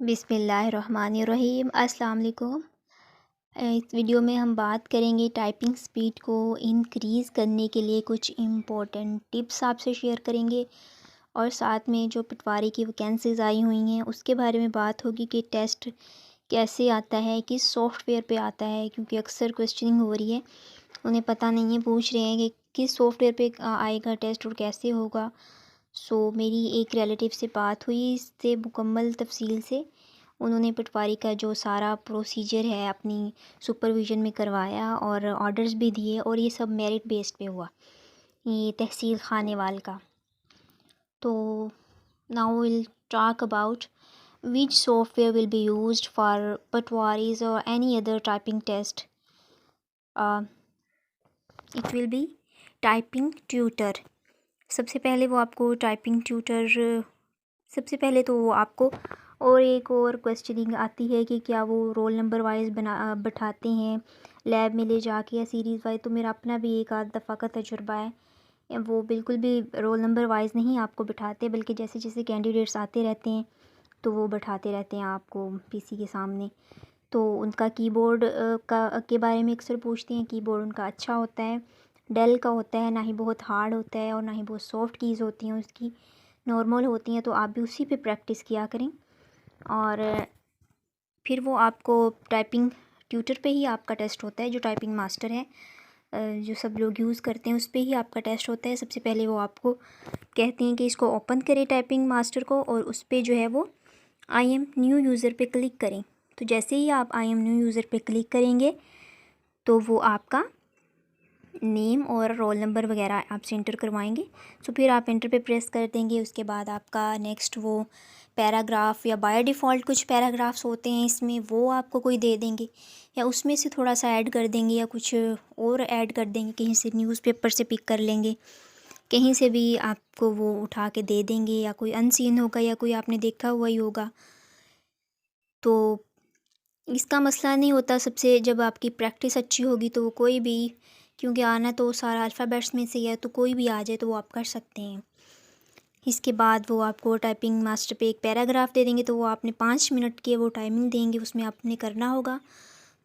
बिस्मिल्लाहिर्रहमानिर्रहीम। अस्सलाम वालेकुम। इस वीडियो में हम बात करेंगे टाइपिंग स्पीड को इंक्रीज़ करने के लिए कुछ इम्पोर्टेंट टिप्स आपसे शेयर करेंगे और साथ में जो पटवारी की वैकेंसीज़ आई हुई हैं उसके बारे में बात होगी कि टेस्ट कैसे आता है, किस सॉफ्टवेयर पे आता है, क्योंकि अक्सर क्वेश्चनिंग हो रही है, उन्हें पता नहीं है, पूछ रहे हैं कि किस सॉफ्टवेयर पे आएगा टेस्ट और कैसे होगा। मेरी एक रिलेटिव से बात हुई इससे मुकम्मल तफसील से। उन्होंने पटवारी का जो सारा प्रोसीजर है अपनी सुपरविज़न में करवाया और ऑर्डर्स भी दिए और ये सब मेरिट बेस्ड पे हुआ, ये तहसील खानेवाल का। तो now will talk about which software will be used for patwaris or any other typing test. It will be typing tutor. सबसे पहले वो आपको टाइपिंग ट्यूटर सबसे पहले तो वो आपको और एक और क्वेश्चनिंग आती है कि क्या वो रोल नंबर वाइज बैठाते हैं लैब में ले जाके या सीरीज़ वाइज। तो मेरा अपना भी एक आध दफ़ा का तजुर्बा है, वो बिल्कुल भी रोल नंबर वाइज नहीं आपको बिठाते, बल्कि जैसे जैसे कैंडिडेट्स आते रहते हैं तो वो बैठाते रहते हैं आपको पीसी के सामने। तो उनका कीबोर्ड के बारे में अक्सर पूछते हैं। कीबोर्ड उनका अच्छा होता है, डेल का होता है, ना ही बहुत हार्ड होता है और ना ही बहुत सॉफ्ट कीज़ होती हैं उसकी, नॉर्मल होती हैं। तो आप भी उसी पे प्रैक्टिस किया करें और फिर वो आपको टाइपिंग ट्यूटर पे ही आपका टेस्ट होता है। जो टाइपिंग मास्टर है जो सब लोग यूज़ करते हैं उस पे ही आपका टेस्ट होता है। सबसे पहले वो आपको कहते हैं कि इसको ओपन करें टाइपिंग मास्टर को और उस पर जो है वो आई एम न्यू यूज़र पे क्लिक करें। तो जैसे ही आप आई एम न्यू यूज़र पे क्लिक करेंगे तो वो आपका नेम और रोल नंबर वगैरह आपसे इंटर करवाएंगे। फिर आप इंटर पे प्रेस कर देंगे। उसके बाद आपका नेक्स्ट वो पैराग्राफ या बाय डिफ़ॉल्ट कुछ पैराग्राफ्स होते हैं इसमें, वो आपको कोई दे देंगे या उसमें से थोड़ा सा ऐड कर देंगे या कुछ और ऐड कर देंगे, कहीं से न्यूज़पेपर से पिक कर लेंगे, कहीं से भी आपको वो उठा के दे देंगे, या कोई अनसीन होगा या कोई आपने देखा हुआ ही होगा। तो इसका मसला नहीं होता। सबसे जब आपकी प्रैक्टिस अच्छी होगी तो वो कोई भी, क्योंकि आना तो सारा अल्फ़ाबेट्स में से है, तो कोई भी आ जाए तो वो आप कर सकते हैं। इसके बाद वो आपको टाइपिंग मास्टर पे एक पैराग्राफ दे देंगे, तो वो आपने 5 मिनट की वो टाइमिंग देंगे, उसमें आपने करना होगा।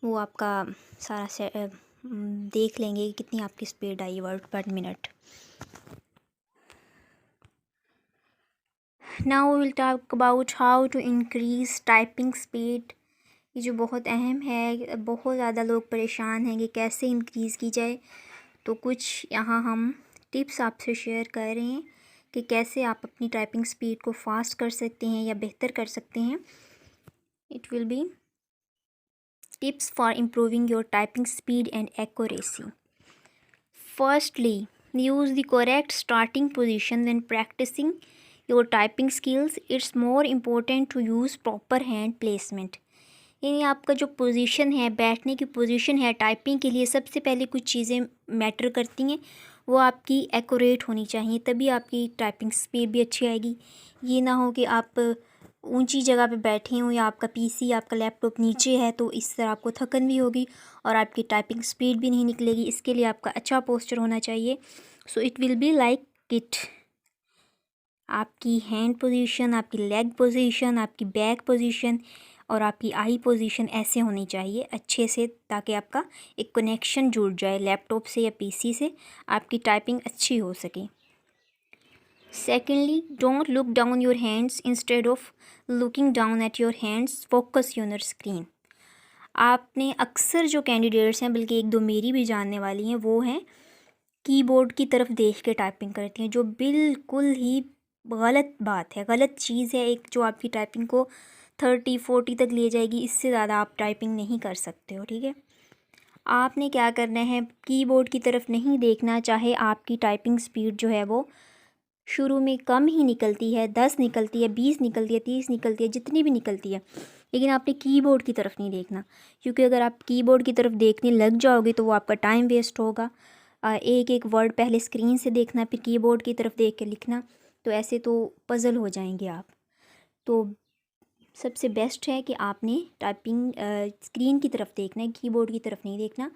वो आपका सारा देख लेंगे कि कितनी आपकी स्पीड आई word per minute. Now will talk about how to increase typing speed. ये जो बहुत अहम है, बहुत ज़्यादा लोग परेशान हैं कि कैसे इंक्रीज़ की जाए। तो कुछ यहाँ हम टिप्स आपसे शेयर कर रहे हैं कि कैसे आप अपनी टाइपिंग स्पीड को फास्ट कर सकते हैं या बेहतर कर सकते हैं। It will be tips for improving your typing speed and accuracy. Firstly, use the correct starting position when practicing your typing skills. It's more important to use proper hand placement. यानी आपका जो पोजीशन है, बैठने की position है typing के लिए, सबसे पहले कुछ चीज़ें मैटर करती हैं, वो आपकी एक्यूरेट होनी चाहिए, तभी आपकी टाइपिंग स्पीड भी अच्छी आएगी। ये ना हो कि आप ऊंची जगह पे बैठे हों या आपका पीसी, आपका लैपटॉप नीचे है, तो इस तरह आपको थकन भी होगी और आपकी टाइपिंग स्पीड भी नहीं निकलेगी। इसके लिए आपका अच्छा पोस्चर होना चाहिए। It will be like it, आपकी हैंड पोजीशन, आपकी लेग पोजीशन, आपकी बैक पोजीशन और आपकी आई पोजीशन ऐसे होनी चाहिए अच्छे से, ताकि आपका एक कनेक्शन जुड़ जाए लैपटॉप से या पीसी से, आपकी टाइपिंग अच्छी हो सके। Secondly, don't look down your hands instead of looking down at your hands, focus your screen. आपने अक्सर जो कैंडिडेट्स हैं, बल्कि एक दो मेरी भी जानने वाली हैं, वो हैं कीबोर्ड की तरफ देख के टाइपिंग करती हैं, जो बिल्कुल ही गलत बात है, गलत चीज़ है एक, जो आपकी टाइपिंग को 30-40 तक ले जाएगी। इससे ज़्यादा आप टाइपिंग नहीं कर सकते हो, ठीक है। आपने क्या करना है, कीबोर्ड की तरफ नहीं देखना, चाहे आपकी टाइपिंग स्पीड जो है वो शुरू में कम ही निकलती है, 10 निकलती है, 20 निकलती है, 30 निकलती है, जितनी भी निकलती है, लेकिन आपने कीबोर्ड की तरफ नहीं देखना, क्योंकि अगर आप कीबोर्ड की तरफ देखने लग जाओगे तो वो आपका टाइम वेस्ट होगा। एक एक वर्ड पहले स्क्रीन से देखना, फिर कीबोर्ड की तरफ देख के लिखना, तो ऐसे तो पज़ल हो जाएंगे आप। तो सबसे बेस्ट है कि आपने टाइपिंग स्क्रीन की तरफ देखना है, कीबोर्ड की तरफ नहीं देखना।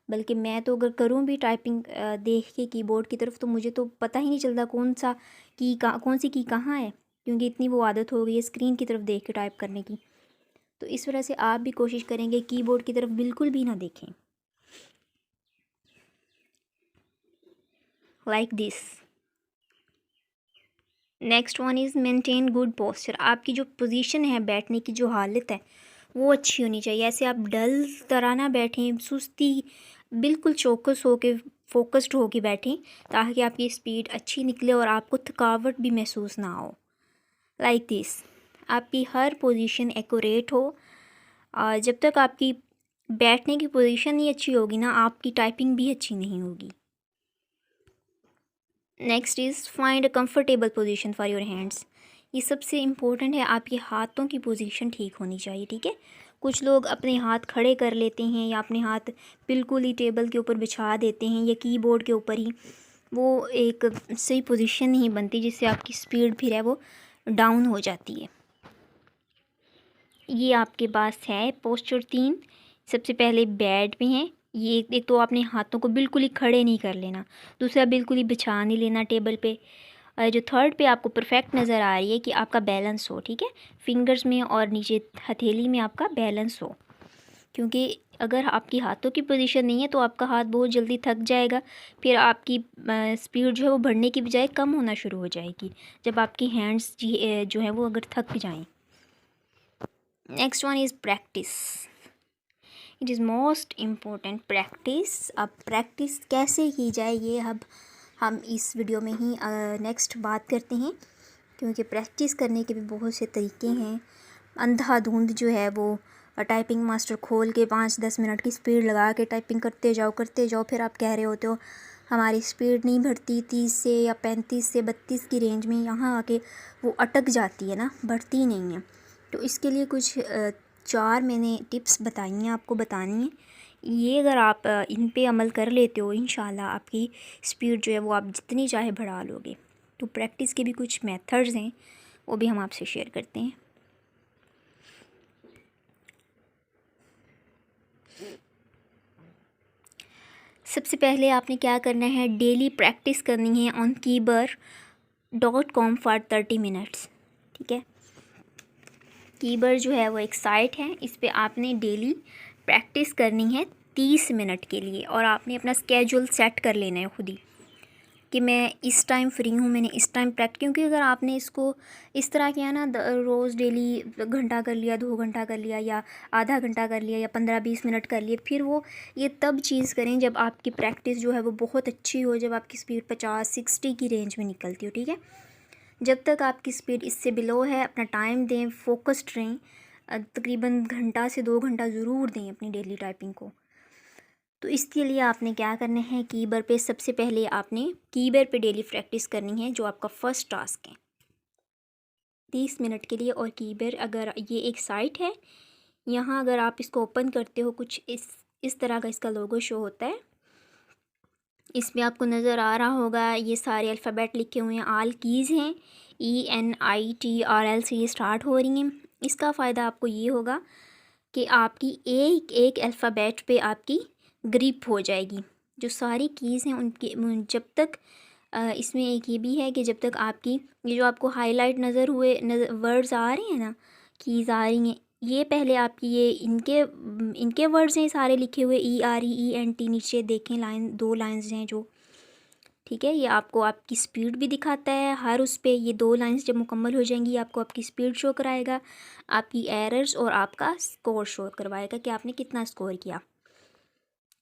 बल्कि मैं तो अगर करूँ भी टाइपिंग देख के कीबोर्ड की तरफ, तो मुझे तो पता ही नहीं चलता कौन सी की कहाँ है। क्योंकि इतनी वो आदत हो गई है स्क्रीन की तरफ देख के टाइप करने की। तो इस वजह से आप भी कोशिश करेंगे कीबोर्ड की तरफ बिल्कुल भी ना देखें, like this. Next one is maintain good posture. आपकी जो पोजीशन है, बैठने की जो हालत है वो अच्छी होनी चाहिए। ऐसे आप डल तरह ना बैठें, सुस्ती, बिल्कुल चौकस होके फोकस्ड होके बैठें, ताकि आपकी स्पीड अच्छी निकले और आपको थकावट भी महसूस ना हो, लाइक दिस। आपकी हर पोजीशन एक्यूरेट हो। जब तक आपकी बैठने की पोजीशन नहीं अच्छी होगी ना, आपकी टाइपिंग भी अच्छी नहीं होगी। Next is find a comfortable position for your hands. ये सबसे इम्पोर्टेंट है, आपके हाथों की पोजीशन ठीक होनी चाहिए, ठीक है। कुछ लोग अपने हाथ खड़े कर लेते हैं या अपने हाथ बिल्कुल ही टेबल के ऊपर बिछा देते हैं या कीबोर्ड के ऊपर ही, वो एक सही पोजीशन नहीं बनती, जिससे आपकी स्पीड फिर है वो डाउन हो जाती है। ये आपके पास है पोस्चर 3। सबसे पहले बेड पे हैं। ये एक तो आपने हाथों को बिल्कुल ही खड़े नहीं कर लेना, दूसरा बिल्कुल ही बिछा नहीं लेना टेबल पे। जो थर्ड पे आपको परफेक्ट नज़र आ रही है कि आपका बैलेंस हो, ठीक है, फिंगर्स में और नीचे हथेली में आपका बैलेंस हो। क्योंकि अगर आपकी हाथों की पोजीशन नहीं है तो आपका हाथ बहुत जल्दी थक जाएगा, फिर आपकी स्पीड जो है वो बढ़ने की बजाय कम होना शुरू हो जाएगी जब आपकी हैंड्स जो है वो अगर थक जाएं। Next one is practice. It is most important practice. अब प्रैक्टिस कैसे की जाए ये अब हम इस वीडियो में ही नेक्स्ट बात करते हैं, क्योंकि प्रैक्टिस करने के भी बहुत से तरीके हैं। अंधाधुंध जो है वो टाइपिंग मास्टर खोल के 5-10 मिनट की स्पीड लगा के टाइपिंग करते जाओ, फिर आप कह रहे होते हो हमारी स्पीड नहीं बढ़ती 30 से या 35 से 32 की रेंज में, यहाँ आके वो अटक जाती है ना, बढ़ती नहीं है। तो इसके लिए कुछ 4 मैंने टिप्स बताई हैं, आपको बतानी है। ये अगर आप इन पे अमल कर लेते हो, इंशाल्लाह आपकी स्पीड जो है वो आप जितनी चाहे बढ़ा लोगे। तो प्रैक्टिस के भी कुछ मेथड्स हैं, वो भी हम आपसे शेयर करते हैं। सबसे पहले आपने क्या करना है, डेली प्रैक्टिस करनी है ऑन कीबर.com फॉर 30 मिनट्स, ठीक है। कीबर जो है वो एक साइट है, इस पर आपने डेली प्रैक्टिस करनी है 30 मिनट के लिए, और आपने अपना स्केड्यूल सेट कर लेना है खुद ही कि मैं इस टाइम फ्री हूँ, मैंने इस टाइम प्रैक्टिस। क्योंकि अगर आपने इसको इस तरह किया ना, रोज़ डेली घंटा कर लिया, 2 घंटा कर लिया, या आधा घंटा कर लिया, या 15-20 मिनट कर लिए, फिर वो ये तब चीज़ करें जब आपकी प्रैक्टिस जो है वो बहुत अच्छी हो, जब आपकी स्पीड 50-60 की रेंज में निकलती हो, ठीक है। जब तक आपकी स्पीड इससे बिलो है, अपना टाइम दें, फोकस्ड रहें, तकरीबन घंटा से 2 घंटा ज़रूर दें अपनी डेली टाइपिंग को। तो इसके लिए आपने क्या करना है, कीबर पे सबसे पहले आपने कीबर पे डेली प्रैक्टिस करनी है, जो आपका फ़र्स्ट टास्क है 30 मिनट के लिए। और कीबर अगर ये एक साइट है, यहाँ अगर आप इसको ओपन करते हो, कुछ इस तरह का इसका लोगो शो होता है। इसमें आपको नज़र आ रहा होगा ये सारे अल्फ़ाबेट लिखे हुए हैं, आल कीज़ हैं, ENITRL से ये स्टार्ट हो रही हैं। इसका फ़ायदा आपको ये होगा कि आपकी एक एक अल्फ़ाबेट पे आपकी ग्रिप हो जाएगी। जो सारी कीज़ हैं उनकी जब तक इसमें एक ये भी है कि जब तक आपकी ये जो आपको हाईलाइट नज़र हुए वर्ड्स आ रहे हैं ना, कीज़ आ रही हैं, ये पहले आपकी ये इनके वर्ड्स हैं सारे लिखे हुए, EREENT। नीचे देखें लाइन, 2 लाइन्स हैं जो, ठीक है। ये आपको आपकी स्पीड भी दिखाता है हर उस पे। ये 2 लाइन्स जब मुकम्मल हो जाएंगी, आपको आपकी स्पीड शो कराएगा, आपकी एरर्स और आपका स्कोर शो करवाएगा कि आपने कितना स्कोर किया।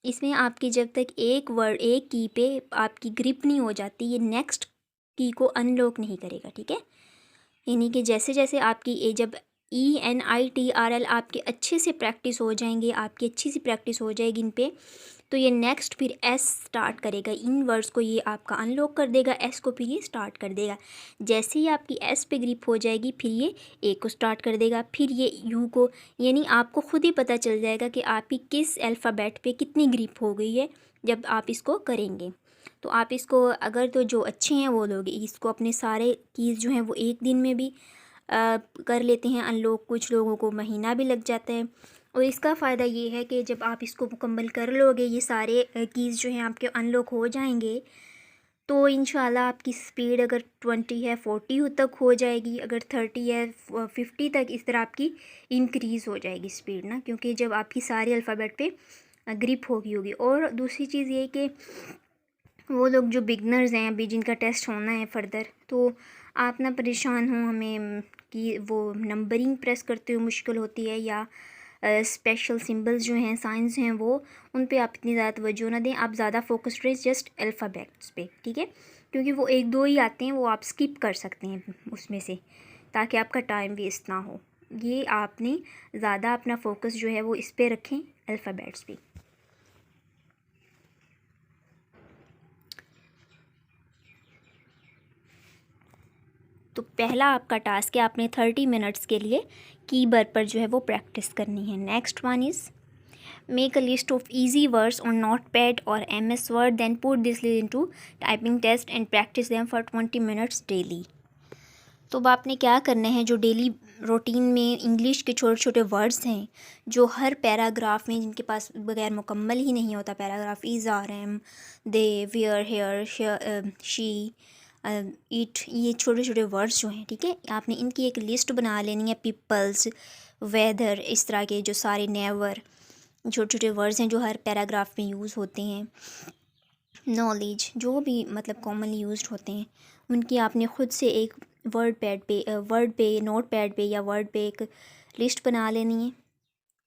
इसमें आपकी जब तक एक वर्ड, एक की पे आपकी ग्रिप नहीं हो जाती, ये नेक्स्ट की को अनलॉक नहीं करेगा, ठीक है। यानी कि जैसे जैसे आपकी जब ENITRL आपके अच्छे से प्रैक्टिस हो जाएंगे, आपकी अच्छी सी प्रैक्टिस हो जाएगी इन पे, तो ये नेक्स्ट फिर S स्टार्ट करेगा। इन वर्ड्स को ये आपका अनलॉक कर देगा, S को फिर ये स्टार्ट कर देगा। जैसे ही आपकी S पे ग्रिप हो जाएगी, फिर ये A को स्टार्ट कर देगा, फिर ये U को। यानी आपको खुद ही पता चल जाएगा कि आपकी किस अल्फ़ाबेट पे कितनी ग्रिप हो गई है जब आप इसको करेंगे। तो आप इसको अगर तो जो अच्छे हैं वो लोग इसको अपने सारे कीज़ जो हैं वो एक दिन में भी कर लेते हैं अनलॉक। कुछ लोगों को महीना भी लग जाता है। और इसका फ़ायदा ये है कि जब आप इसको मुकम्मल कर लोगे, ये सारे कीज़ जो हैं आपके अनलॉक हो जाएंगे, तो इंशाल्लाह आपकी स्पीड अगर 20 है 40 तक हो जाएगी, अगर 30 है 50 तक, इस तरह आपकी इंक्रीज़ हो जाएगी स्पीड ना, क्योंकि जब आपकी सारी अल्फ़ाबेट पे ग्रिप होगी। और दूसरी चीज़ ये कि वो लोग जो बिगनर्स हैं अभी, जिनका टेस्ट होना है फ़र्दर, तो आप ना परेशान हो हमें कि वो नंबरिंग प्रेस करते हुए मुश्किल होती है, या स्पेशल सिंबल्स जो हैं, साइंस हैं, वो उन पे आप इतनी ज़्यादा तवज्जो ना दें। आप ज़्यादा फोकस्ड रहे जस्ट अल्फ़ाबेट्स पे, ठीक है, क्योंकि वो एक दो ही आते हैं, वो आप स्किप कर सकते हैं उसमें से, ताकि आपका टाइम वेस्ट ना हो। ये आपने ज़्यादा अपना फोकस जो है वो इस पे रखें, अल्फ़ाबेट्स पे। तो पहला आपका टास्क है, आपने 30 मिनट्स के लिए कीबोर्ड पर जो है वो प्रैक्टिस करनी है। Next one is make a list of easy words on Notepad और MS Word, then put this list into typing test and practice them for 20 minutes daily. तो अब आपने क्या करना है, जो डेली रूटीन में इंग्लिश के छोटे छोटे वर्ड्स हैं, जो हर पैराग्राफ में, जिनके पास बगैर मुकम्मल ही नहीं होता paragraph, is, are, am, they, where, here, she, eat, ये छोटे छोटे वर्ड्स जो हैं, ठीक है, आपने इनकी एक लिस्ट बना लेनी है। पीपल्स, वेदर, इस तरह के जो सारे नेवर छोटे छोटे वर्ड्स हैं जो हर पैराग्राफ में यूज़ होते हैं। नॉलेज, जो भी मतलब कॉमनली यूज्ड होते हैं, उनकी आपने ख़ुद से एक वर्ड पे नोट पैड पे या वर्ड पे एक लिस्ट बना लेनी है।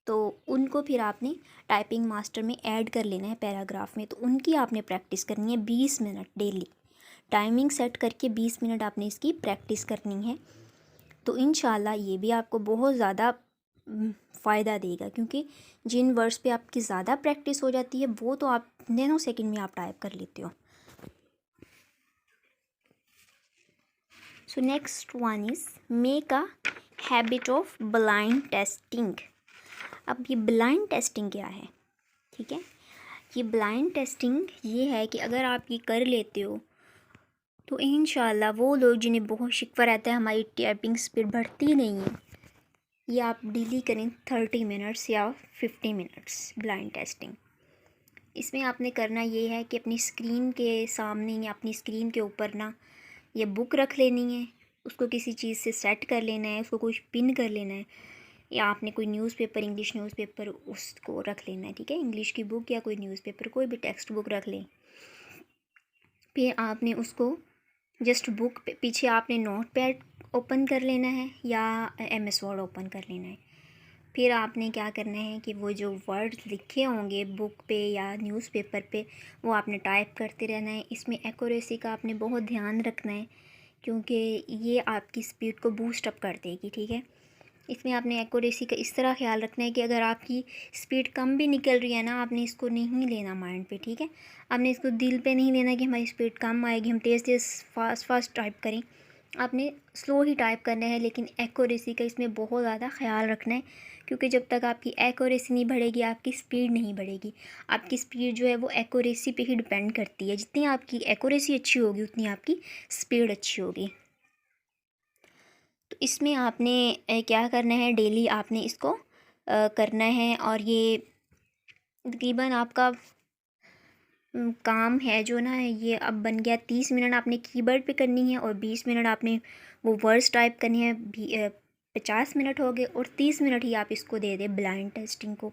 तो उनको फिर आपने टाइपिंग मास्टर में ऐड कर लेना है पैराग्राफ में। तो उनकी आपने प्रैक्टिस करनी है 20 मिनट डेली, टाइमिंग सेट करके 20 मिनट आपने इसकी प्रैक्टिस करनी है। तो इंशाल्लाह ये भी आपको बहुत ज़्यादा फ़ायदा देगा, क्योंकि जिन वर्ड्स पे आपकी ज़्यादा प्रैक्टिस हो जाती है वो तो आप नैनो सेकंड में आप टाइप कर लेते हो। So next one is make a habit of blind testing. अब ये ब्लाइंड टेस्टिंग क्या है, ठीक है, ये ब्लाइंड टेस्टिंग ये है कि अगर आप ये कर लेते हो तो इंशाल्लाह वो लोग जिन्हें बहुत शिकवा रहता है हमारी टाइपिंग स्पीड बढ़ती नहीं है, ये आप डेली करें 30 मिनट्स या 50 मिनट्स ब्लाइंड टेस्टिंग। इसमें आपने करना ये है कि अपनी स्क्रीन के सामने या अपनी स्क्रीन के ऊपर ना ये बुक रख लेनी है, उसको किसी चीज़ से सेट कर लेना है, उसको कुछ पिन कर लेना है, या आपने कोई न्यूज़पेपर, इंग्लिश न्यूज़पेपर उसको रख लेना है, ठीक है, इंग्लिश की बुक या कोई न्यूज़पेपर, कोई भी टेक्स्ट बुक रख लें। फिर आपने उसको जस्ट बुक पे पीछे आपने नोटपैड ओपन कर लेना है या MS वर्ड ओपन कर लेना है। फिर आपने क्या करना है कि वो जो वर्ड्स लिखे होंगे बुक पे या न्यूज़पेपर पे, वो आपने टाइप करते रहना है। इसमें एक्यूरेसी का आपने बहुत ध्यान रखना है, क्योंकि ये आपकी स्पीड को बूस्ट अप कर देगी, ठीक है। इसमें आपने एक्यूरेसी का इस तरह ख्याल रखना है कि अगर आपकी स्पीड कम भी निकल रही है ना, आपने इसको नहीं लेना माइंड पे, ठीक है, आपने इसको दिल पे नहीं लेना कि हमारी स्पीड कम आएगी, हम तेज़ तेज़ फास्ट टाइप करें। आपने स्लो ही टाइप करना है, लेकिन एक्यूरेसी का इसमें बहुत ज़्यादा ख्याल रखना है, क्योंकि जब तक आपकी एक्यूरेसी नहीं बढ़ेगी आपकी स्पीड नहीं बढ़ेगी। आपकी स्पीड जो है वो एक्यूरेसी पे ही डिपेंड करती है, जितनी आपकी एक्यूरेसी अच्छी होगी उतनी आपकी स्पीड अच्छी होगी। तो इसमें आपने क्या करना है, डेली आपने इसको करना है, और ये तकरीबन आपका काम है जो ना, ये अब बन गया 30 मिनट आपने कीबोर्ड पे करनी है और 20 मिनट आपने वो वर्ड्स टाइप करनी है। 50 मिनट हो गए और 30 मिनट ही आप इसको दे दें ब्लाइंड टेस्टिंग को,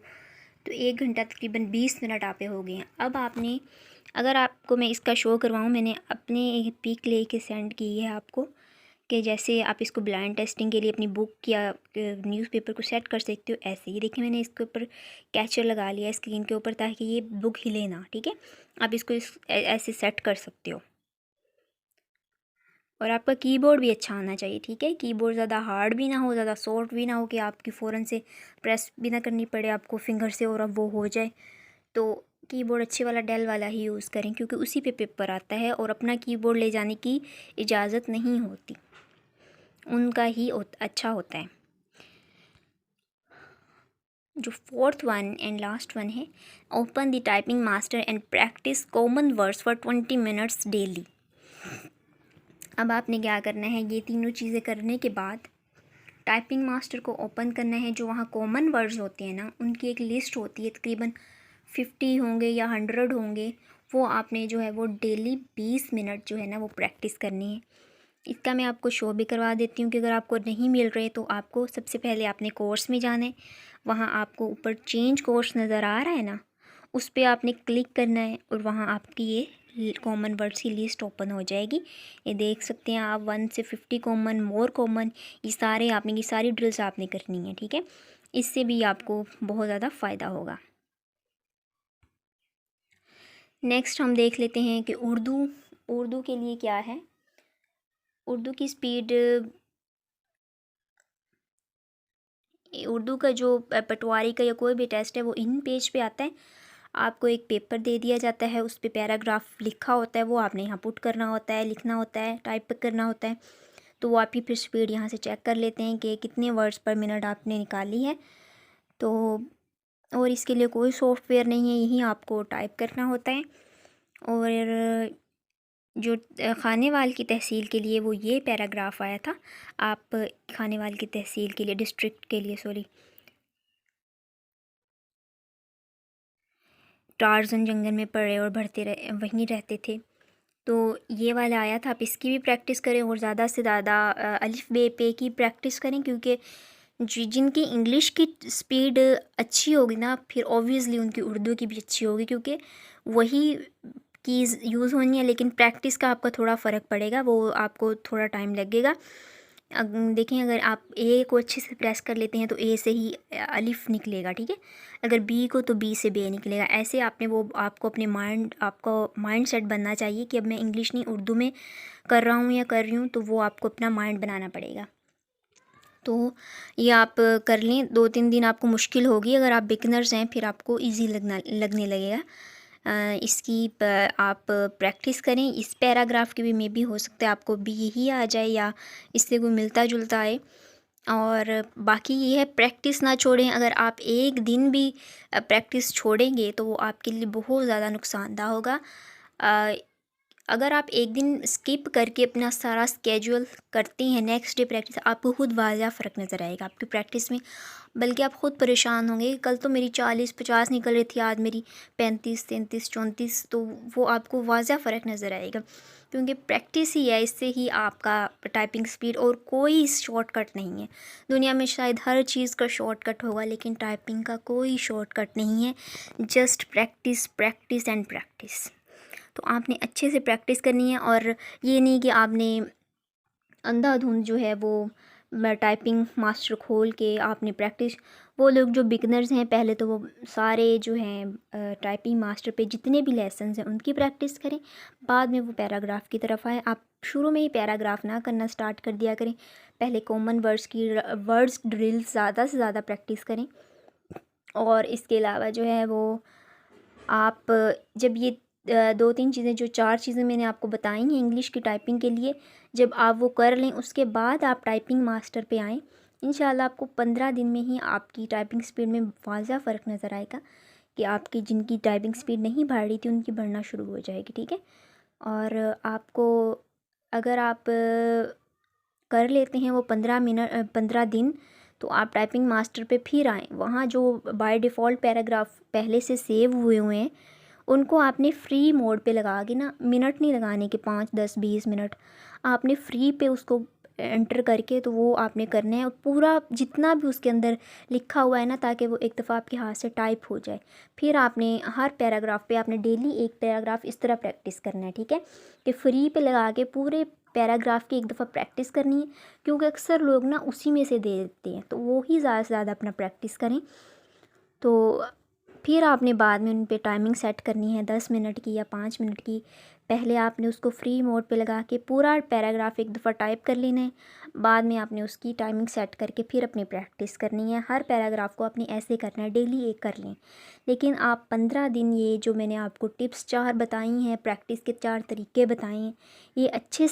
तो 1 घंटा तकरीबन 20 मिनट आप पे हो गए हैं। अब आपने, अगर आपको मैं इसका शो करवाऊँ, मैंने अपने एक पिक लेके सेंड की है आपको, कि जैसे आप इसको ब्लाइंड टेस्टिंग के लिए अपनी बुक या न्यूज़पेपर को सेट कर सकते हो, ऐसे ही देखिए मैंने इसके ऊपर कैचर लगा लिया स्क्रीन के ऊपर, ताकि ये बुक हिले ना, ठीक है, आप इसको ऐसे सेट कर सकते हो। और आपका कीबोर्ड भी अच्छा होना चाहिए, ठीक है, कीबोर्ड ज़्यादा हार्ड भी ना हो, ज़्यादा सॉफ्ट भी ना हो कि आपकी फ़ौरन से प्रेस भी ना करनी पड़े आपको फिंगर से और अब वो हो जाए। तो कीबोर्ड अच्छे वाला डेल वाला ही यूज़ करें, क्योंकि उसी पे पेपर आता है और अपना कीबोर्ड ले जाने की इजाज़त नहीं होती, उनका ही अच्छा होता है। जो 4th one and last one है, open the typing master and practice common words for 20 minutes daily. अब आपने क्या करना है, ये तीनों चीज़ें करने के बाद टाइपिंग मास्टर को ओपन करना है। जो वहाँ कॉमन वर्ड्स होते हैं ना, उनकी एक लिस्ट होती है, तकरीबन 50 होंगे या 100 होंगे, वो आपने जो है वो डेली 20 मिनट जो है ना वो प्रैक्टिस करनी है। इसका मैं आपको शो भी करवा देती हूँ कि अगर आपको नहीं मिल रहे तो आपको सबसे पहले अपने कोर्स में जाना है। वहाँ आपको ऊपर चेंज कोर्स नज़र आ रहा है ना, उस पर आपने क्लिक करना है और वहाँ आपकी ये कॉमन वर्ड्स की लिस्ट ओपन हो जाएगी। ये देख सकते हैं आप 1 से 50 कॉमन, मोर कॉमन, ये सारी ड्रिल्स आपने करनी है, ठीक है। इससे भी आपको बहुत ज़्यादा फ़ायदा होगा। नेक्स्ट हम देख लेते हैं कि उर्दू के लिए क्या है। उर्दू की स्पीड, उर्दू का जो पटवारी का या कोई भी टेस्ट है वो इन पेज पे आता है। आपको एक पेपर दे दिया जाता है, उस पर पैराग्राफ लिखा होता है, वो आपने यहाँ पुट करना होता है, लिखना होता है, टाइप करना होता है। तो वो आपकी फिर स्पीड यहाँ से चेक कर लेते हैं कि कितने वर्ड्स पर मिनट आपने निकाली है। तो और इसके लिए कोई सॉफ्टवेयर नहीं है, यही आपको टाइप करना होता है। और जो खानेवाल की तहसील के लिए वो ये पैराग्राफ आया था। आप खानेवाल की तहसील के लिए, डिस्ट्रिक्ट के लिए सॉरी, टार्जन जंगल में पड़े और बढ़ते रहे, वहीं रहते थे। तो ये वाला आया था, आप इसकी भी प्रैक्टिस करें और ज़्यादा से ज़्यादा अलिफ बे पे की प्रैक्टिस करें, क्योंकि जिनकी इंग्लिश की स्पीड अच्छी होगी ना, फिर ऑब्वियसली उनकी उर्दू की भी अच्छी होगी, क्योंकि वही कीज़ यूज़ होनी है। लेकिन प्रैक्टिस का आपका थोड़ा फ़र्क पड़ेगा, वो आपको थोड़ा टाइम लगेगा। देखें, अगर आप ए को अच्छे से प्रेस कर लेते हैं तो ए से ही अलिफ निकलेगा, ठीक है। अगर बी को तो बी से बे निकलेगा। ऐसे आपने वो आपको अपने आपको माइंड सेट बनना चाहिए कि अब मैं इंग्लिश नहीं उर्दू में कर रहा हूँ या कर रही हूँ, तो वो आपको अपना माइंड बनाना पड़ेगा। तो ये आप कर लें, 2-3 दिन आपको मुश्किल होगी। अगर आप बिगिनर्स हैं फिर आपको इजी लगने लगेगा। आप प्रैक्टिस करें। इस पैराग्राफ की भी मे बी हो सकता है आपको बी ही आ जाए या इससे कोई मिलता जुलता आए। और बाकी ये है, प्रैक्टिस ना छोड़ें। अगर आप एक दिन भी प्रैक्टिस छोड़ेंगे तो वो आपके लिए बहुत ज़्यादा नुकसानदा होगा। अगर आप एक दिन स्किप करके अपना सारा स्केड्यूल करते हैं, नेक्स्ट डे प्रैक्टिस, आपको खुद वाज़ा फ़र्क नज़र आएगा आपकी प्रैक्टिस में। बल्कि आप ख़ुद परेशान होंगे, कल तो मेरी 40-50 निकल रही थी, आज मेरी 35-33-34। तो वो आपको वाज़ा फ़र्क नज़र आएगा, क्योंकि प्रैक्टिस ही है, इससे ही आपका टाइपिंग स्पीड। और कोई शॉर्टकट नहीं है दुनिया में। शायद हर चीज़ का शॉर्टकट होगा, लेकिन टाइपिंग का कोई शॉर्टकट नहीं है। Just practice, practice and practice. तो आपने अच्छे से प्रैक्टिस करनी है, और ये नहीं कि आपने अंधाधुंध जो है वो टाइपिंग मास्टर खोल के आपने प्रैक्टिस। वो लोग जो बिगनर्स हैं, पहले तो वो सारे जो हैं टाइपिंग मास्टर पे जितने भी लेसन्स हैं उनकी प्रैक्टिस करें, बाद में वो पैराग्राफ की तरफ आए। आप शुरू में ही पैराग्राफ ना करना स्टार्ट कर दिया करें, पहले कॉमन वर्ड्स ड्रिल ज़्यादा से ज़्यादा प्रैक्टिस करें। और इसके अलावा जो है वो आप जब ये 2-3 चीज़ें, जो 4 चीज़ें मैंने आपको बताई हैं इंग्लिश की टाइपिंग के लिए, जब आप वो कर लें उसके बाद आप टाइपिंग मास्टर पे आएँ। इंशाल्लाह आपको 15 दिन में ही आपकी टाइपिंग स्पीड में वाज़ा फ़र्क नज़र आएगा कि आपकी जिनकी टाइपिंग स्पीड नहीं बढ़ रही थी उनकी बढ़ना शुरू हो जाएगी, ठीक है। और आपको, अगर आप कर लेते हैं वो 15 दिन, तो आप टाइपिंग मास्टर पे फिर आएँ। वहाँ जो बाय डिफ़ॉल्ट पैराग्राफ पहले से सेव हुए हैं उनको आपने फ्री मोड पे लगा के ना, मिनट नहीं लगाने के, 5-10-20 मिनट आपने फ्री पे उसको एंटर करके तो वो आपने करना है। और पूरा जितना भी उसके अंदर लिखा हुआ है ना, ताकि वो एक दफ़ा आपके हाथ से टाइप हो जाए। फिर आपने हर पैराग्राफ पे आपने डेली एक पैराग्राफ इस तरह प्रैक्टिस करना है, ठीक है। कि फ्री पे लगा के पूरे पैराग्राफ की एक दफ़ा प्रैक्टिस करनी है, क्योंकि अक्सर लोग ना उसी में से दे देते हैं, तो वो ही ज़्यादा से ज़्यादा अपना प्रैक्टिस करें। तो फिर आपने बाद में उन पे टाइमिंग सेट करनी है 10 मिनट की या 5 मिनट की। पहले आपने उसको फ्री मोड पे लगा के पूरा पैराग्राफ एक दफ़ा टाइप कर लेना है, बाद में आपने उसकी टाइमिंग सेट करके फिर अपनी प्रैक्टिस करनी है। हर पैराग्राफ को आपने ऐसे करना है, डेली एक कर लें। लेकिन आप 15 दिन, ये जो मैंने आपको टिप्स 4 बताई हैं, प्रैक्टिस के 4 तरीके बताए हैं, ये अच्छे से